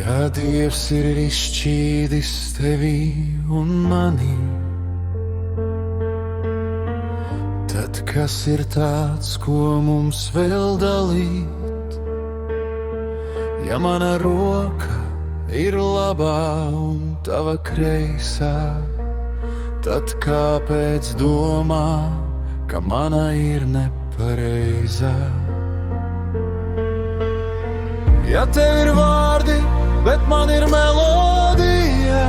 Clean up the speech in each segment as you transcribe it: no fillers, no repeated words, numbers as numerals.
Kā Dievs ir izšķīdis tevī un manī, tad kas ir tāds, ko mums vēl dalīt? Ja mana roka ir labā un tava kreisā, tad kāpēc domā, ka mana ir nepareizā? Ja tev ir vārdi, bet man ir melodija,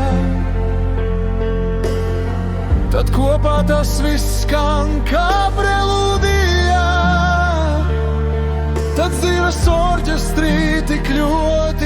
tad kopā tas viss skan kā prelūdija. Tad dzīves orķestrī tik ļoti